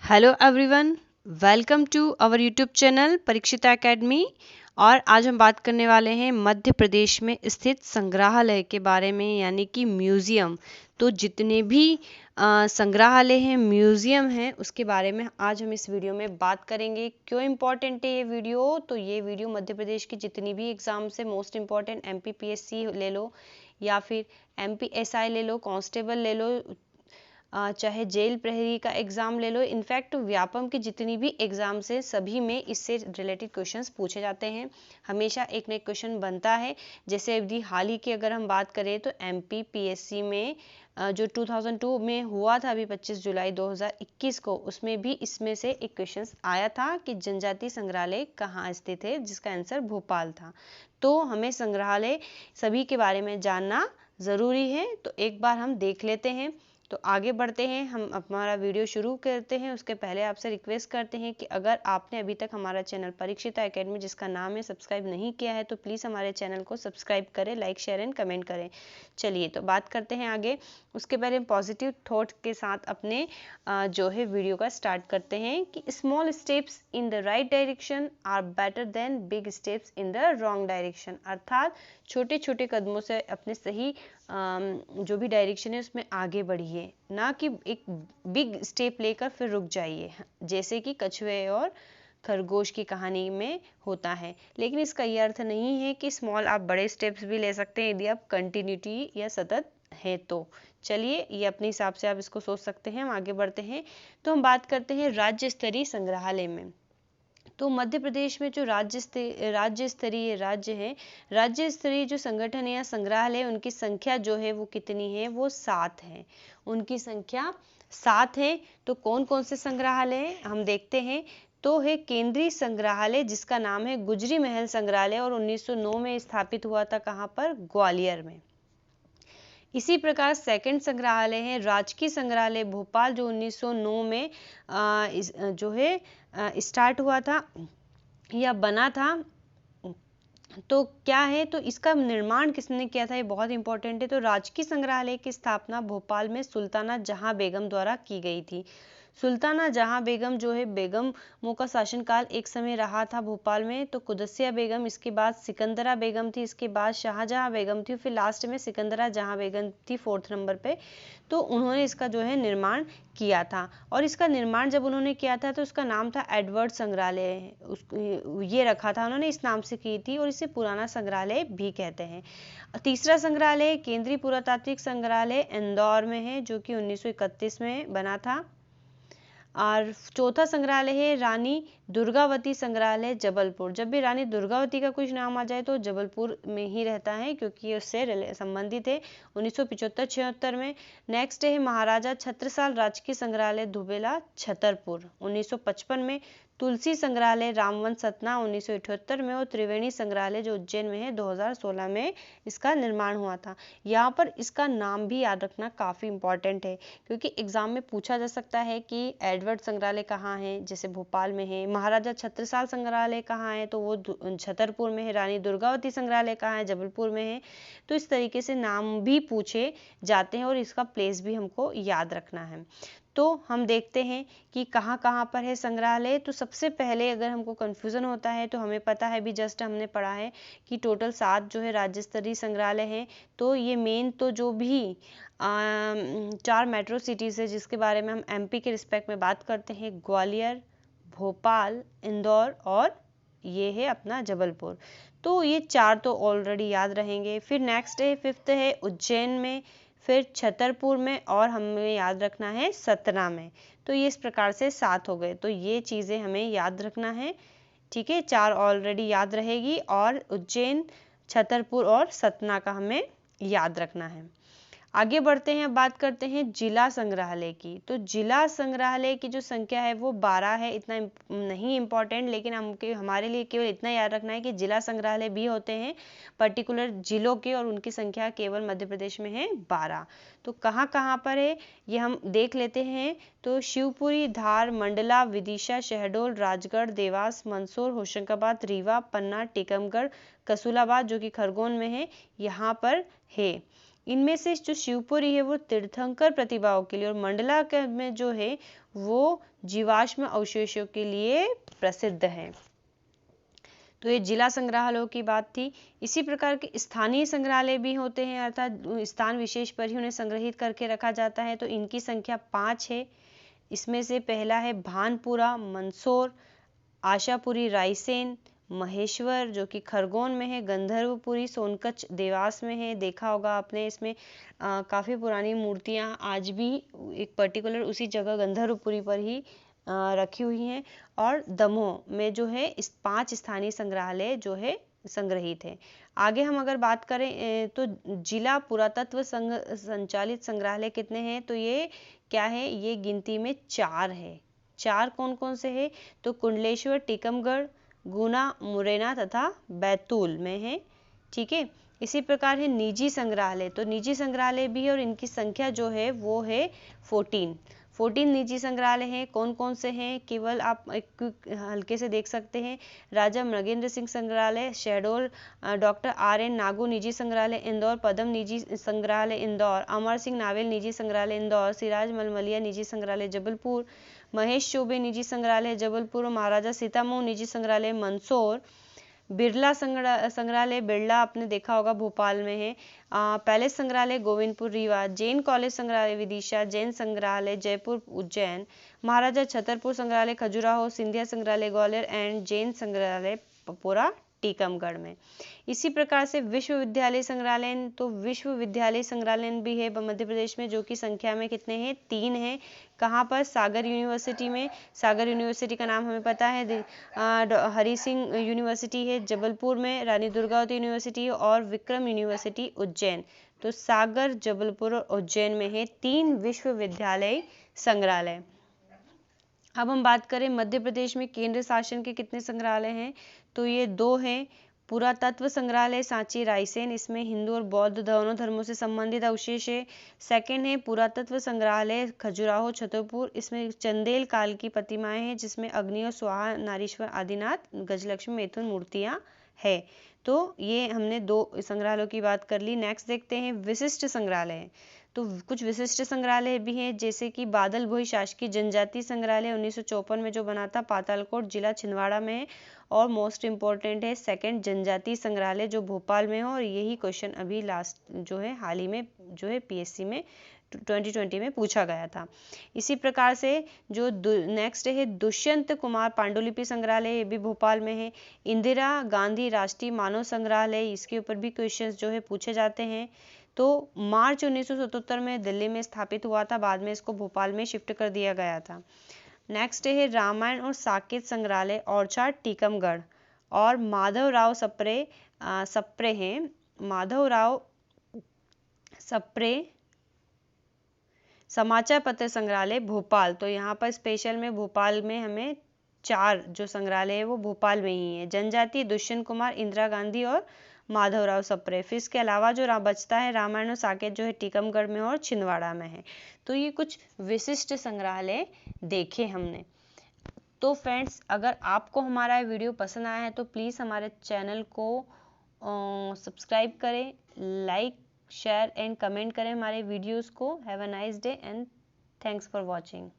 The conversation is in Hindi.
Hello everyone, welcome to our YouTube channel Parikshita academy. और आज हम बात करने वाले हैं मध्य प्रदेश में स्थित संग्रहालय के बारे में, यानी कि म्यूज़ियम। तो जितने भी संग्रहालय हैं, म्यूज़ियम हैं, उसके बारे में आज हम इस वीडियो में बात करेंगे। क्यों इम्पॉर्टेंट है ये वीडियो? तो ये वीडियो मध्य प्रदेश की जितनी भी एग्ज़ाम से मोस्ट इम्पॉर्टेंट MPPSC ले लो या फिर MPSI ले लो, कांस्टेबल ले लो, चाहे जेल प्रहरी का एग्ज़ाम ले लो, इनफैक्ट व्यापम की जितनी भी एग्ज़ाम्स हैं सभी में इससे रिलेटेड क्वेश्चंस पूछे जाते हैं। हमेशा एक नए क्वेश्चन बनता है। जैसे अभी हाल ही की अगर हम बात करें तो MPPSC में जो 2002 में हुआ था अभी 25 जुलाई 2021 को, उसमें भी इसमें से एक क्वेश्चन आया था कि जनजातीय संग्रहालय कहाँ स्थित है, जिसका आंसर भोपाल था। तो हमें संग्रहालय सभी के बारे में जानना ज़रूरी है। तो एक बार हम देख लेते हैं। तो आगे बढ़ते हैं, हम हमारा वीडियो शुरू करते हैं। उसके पहले आपसे रिक्वेस्ट करते हैं कि अगर आपने अभी तक हमारा चैनल परीक्षिता एकेडमी, जिसका नाम है, सब्सक्राइब नहीं किया है तो प्लीज़ हमारे चैनल को सब्सक्राइब करें, लाइक शेयर एंड कमेंट करें। चलिए तो बात करते हैं आगे। उसके पहले हम पॉजिटिव थॉट के साथ अपने जो है वीडियो का स्टार्ट करते हैं कि small steps in the right direction are better than big steps in the wrong direction. अर्थात छोटे छोटे कदमों से अपने सही जो भी डायरेक्शन है उसमें आगे बढ़िए, ना कि एक बिग स्टेप लेकर फिर रुक जाइए, जैसे कि कछुए और खरगोश की कहानी में होता है। लेकिन इसका ये अर्थ नहीं है कि स्मॉल आप बड़े स्टेप्स भी ले सकते हैं यदि आप कंटिन्यूटी या सतत है तो। चलिए, ये अपने हिसाब से आप इसको सोच सकते हैं। हम आगे बढ़ते हैं। तो हम बात करते हैं राज्य स्तरीय संग्रहालय में। तो मध्य प्रदेश में जो राज्य स्तरीय राज्य है, राज्य स्तरीय जो संगठन है या संग्रहालय, उनकी संख्या जो है वो कितनी है? वो 7 है। उनकी संख्या 7 है। तो कौन कौन से संग्रहालय हैं हम देखते हैं। तो है केंद्रीय संग्रहालय, जिसका नाम है गुजरी महल संग्रहालय, और 1909 में स्थापित हुआ था। कहाँ पर? ग्वालियर में। इसी प्रकार सेकंड संग्रहालय है राजकीय संग्रहालय भोपाल, जो 1909 में जो है स्टार्ट हुआ था या बना था। तो क्या है? तो इसका निर्माण किसने किया था? ये बहुत इंपॉर्टेंट है। तो राजकीय संग्रहालय की स्थापना भोपाल में सुल्ताना जहां बेगम द्वारा की गई थी। सुल्ताना जहां बेगम जो है, बेगमों का शासनकाल एक समय रहा था भोपाल में। तो कुदसिया बेगम, इसके बाद सिकंदरा बेगम थी, इसके बाद शाहजहां बेगम थी, फिर लास्ट में सिकंदरा जहां बेगम थी 4th नंबर पे। तो उन्होंने इसका जो है निर्माण किया था। और इसका निर्माण जब उन्होंने किया था तो उसका नाम था एडवर्ड संग्रहालय, ये रखा था उन्होंने, इस नाम से की थी, और इसे पुराना संग्रहालय भी कहते हैं। तीसरा संग्रहालय केंद्रीय पुरातात्विक संग्रहालय इंदौर में है, जो कि 1931 में बना था। और चौथा संग्रहालय है रानी दुर्गावती संग्रहालय जबलपुर। जब भी रानी दुर्गावती का कुछ नाम आ जाए तो जबलपुर में ही रहता है, क्योंकि ये उससे संबंधित है। 1975-76 में। नेक्स्ट है महाराजा छत्रसाल राजकीय संग्रहालय धुबेला छतरपुर, 1955 में। तुलसी संग्रहालय रामवंश सतना, 1978 में। और त्रिवेणी संग्रहालय जो उज्जैन में है, 2016 में इसका निर्माण हुआ था। यहाँ पर इसका नाम भी याद रखना काफ़ी इंपॉर्टेंट है, क्योंकि एग्जाम में पूछा जा सकता है कि एडवर्ड संग्रहालय कहाँ है, जैसे भोपाल में है। महाराजा छत्रसाल संग्रहालय कहाँ है, तो वो छतरपुर में है। रानी दुर्गावती संग्रहालय कहाँ है, जबलपुर में है। तो इस तरीके से नाम भी पूछे जाते हैं और इसका प्लेस भी हमको याद रखना है। तो हम देखते हैं कि कहाँ कहाँ पर है संग्रहालय। तो सबसे पहले अगर हमको कन्फ्यूज़न होता है तो हमें पता है, भी जस्ट हमने पढ़ा है कि टोटल 7 जो है राज्य स्तरीय संग्रहालय हैं। तो ये मेन तो जो भी 4 मेट्रो सिटीज़ है, जिसके बारे में हम MP के रिस्पेक्ट में बात करते हैं, ग्वालियर, भोपाल, इंदौर और ये है अपना जबलपुर। तो ये 4 तो ऑलरेडी याद रहेंगे। फिर नेक्स्ट है 5th है उज्जैन में, फिर छतरपुर में, और हमें याद रखना है सतना में। तो ये इस प्रकार से 7 हो गए। तो ये चीज़ें हमें याद रखना है। ठीक है, 4 ऑलरेडी याद रहेगी, और उज्जैन, छतरपुर और सतना का हमें याद रखना है। आगे बढ़ते हैं, बात करते हैं जिला संग्रहालय की। तो जिला संग्रहालय की जो संख्या है वो 12 है। इतना नहीं इम्पोर्टेंट, लेकिन हमारे लिए केवल इतना याद रखना है कि जिला संग्रहालय भी होते हैं पर्टिकुलर जिलों के, और उनकी संख्या केवल मध्य प्रदेश में है 12। तो कहाँ कहाँ पर है ये हम देख लेते हैं। तो शिवपुरी, धार, मंडला, विदिशा, शहडोल, राजगढ़, देवास, मंदसौर, होशंगाबाद, रीवा, पन्ना, टीकमगढ़, कसूलाबाद जो कि खरगोन में है, यहाँ पर है। इनमें से जो शिवपुरी है वो तीर्थंकर प्रतिभाओं के लिए और मंडला में जो है वो जीवाश्म अवशेषों के लिए प्रसिद्ध है। तो ये जिला संग्रहालयों की बात थी। इसी प्रकार के स्थानीय संग्रहालय भी होते हैं, अर्थात स्थान विशेष पर ही उन्हें संग्रहित करके रखा जाता है। तो इनकी संख्या 5 है। इसमें से पहला है भानपुरा मंदसौर, आशापुरी रायसेन, महेश्वर जो कि खरगोन में है, गंधर्वपुरी सोनकच्छ देवास में है। देखा होगा आपने, इसमें काफ़ी पुरानी मूर्तियां आज भी एक पर्टिकुलर उसी जगह गंधर्वपुरी पर ही रखी हुई हैं। और दमोह में जो है इस 5 स्थानीय संग्रहालय जो है संग्रहित है। आगे हम अगर बात करें तो जिला पुरातत्व संघ संचालित संग्रहालय कितने हैं, तो ये क्या है, ये गिनती में 4 है। 4 कौन कौन से हैं, तो कुंडलेश्वर, टीकमगढ़, गुना, मुरैना तथा बैतूल में है। ठीक है। इसी प्रकार है निजी संग्रहालय, तो निजी संग्रहालय भी है और इनकी संख्या जो है वो है 14 निजी संग्रहालय हैं। कौन कौन से हैं, केवल आप एक हल्के से देख सकते हैं। राजा मृगेंद्र सिंह संग्रहालय शहडोल, डॉक्टर RN नागू निजी संग्रहालय इंदौर, पदम निजी संग्रहालय इंदौर, अमर सिंह नावेल निजी संग्रहालय इंदौर, सिराज मलमलिया निजी संग्रहालय जबलपुर, महेश चौबे निजी संग्रहालय जबलपुर, महाराजा सीतामऊ निजी संग्रहालय मंदसौर, बिरला संग्रहालय बिरला आपने देखा होगा भोपाल में है, पैलेस संग्रहालय गोविंदपुर रीवा, जैन कॉलेज संग्रहालय विदिशा, जैन संग्रहालय जयपुर उज्जैन, महाराजा छतरपुर संग्रहालय खजुराहो, सिंधिया संग्रहालय ग्वालियर एंड जैन संग्रहालय पपोरा टीकमगढ़ में। इसी प्रकार से विश्वविद्यालय संग्रहालय, तो विश्वविद्यालय संग्रहालय भी है मध्य प्रदेश में, जो कि संख्या में कितने हैं, 3 हैं। कहाँ पर, सागर यूनिवर्सिटी में। सागर यूनिवर्सिटी का नाम हमें पता है, हरि सिंह यूनिवर्सिटी है जबलपुर में, रानी दुर्गावती यूनिवर्सिटी है और विक्रम यूनिवर्सिटी उज्जैन। तो सागर, जबलपुर और उज्जैन में है 3 विश्वविद्यालय संग्रहालय। अब हम बात करें मध्य प्रदेश में केंद्र शासन के कितने संग्रहालय हैं, तो ये 2 हैं। पुरातत्व संग्रहालय सांची रायसेन, इसमें हिंदू और बौद्ध दोनों धर्मों से संबंधित अवशेष है। सेकंड है पुरातत्व संग्रहालय खजुराहो छतरपुर, इसमें चंदेल काल की प्रतिमाएं हैं जिसमें अग्नि और स्वाहा, नारीश्वर, आदिनाथ, गजलक्ष्मी, मैथुन मूर्तियां है। तो ये हमने 2 संग्रहालयों की बात कर ली। नेक्स्ट देखते हैं विशिष्ट संग्रहालय। तो कुछ विशिष्ट संग्रहालय भी हैं, जैसे कि बादल भोई शासकीय जनजाति संग्रहालय 1954 में जो बना था, पातालकोट जिला छिंदवाड़ा में है। और मोस्ट इम्पोर्टेंट है सेकंड जनजाति संग्रहालय जो भोपाल में है, और यही क्वेश्चन अभी लास्ट जो है हाल ही में जो है PSC में 2020 में पूछा गया था। इसी प्रकार से जो नेक्स्ट है दुष्यंत कुमार पांडुलिपि संग्रहालय, ये भी भोपाल में है। इंदिरा गांधी राष्ट्रीय मानव संग्रहालय, इसके ऊपर भी क्वेश्चंस जो है पूछे जाते हैं। तो मार्च 1977 में दिल्ली में स्थापित हुआ था, बाद में इसको भोपाल में शिफ्ट कर दिया गया था। नेक्स्ट है रामायण और साकेत संग्रहालय औरछाट टीकमगढ़, और माधवराव सप्रे हैं, माधवराव सप्रे समाचार पत्र संग्रहालय भोपाल। तो यहाँ पर स्पेशल में भोपाल में हमें 4 जो संग्रहालय है वो भोपाल में ही है। जनजाति दुष्यंत कुमार, इंदिरा गांधी और माधवराव सप्रे। फिर इसके अलावा जो बचता है रामायण और साकेत जो है टीकमगढ़ में और छिंदवाड़ा में है। तो ये कुछ विशिष्ट संग्रहालय देखे हमने। तो फ्रेंड्स, अगर आपको हमारा वीडियो पसंद आया है तो प्लीज़ हमारे चैनल को सब्सक्राइब करें, लाइक, शेयर एंड कमेंट करें हमारे वीडियोस को। Have a nice day and thanks for watching.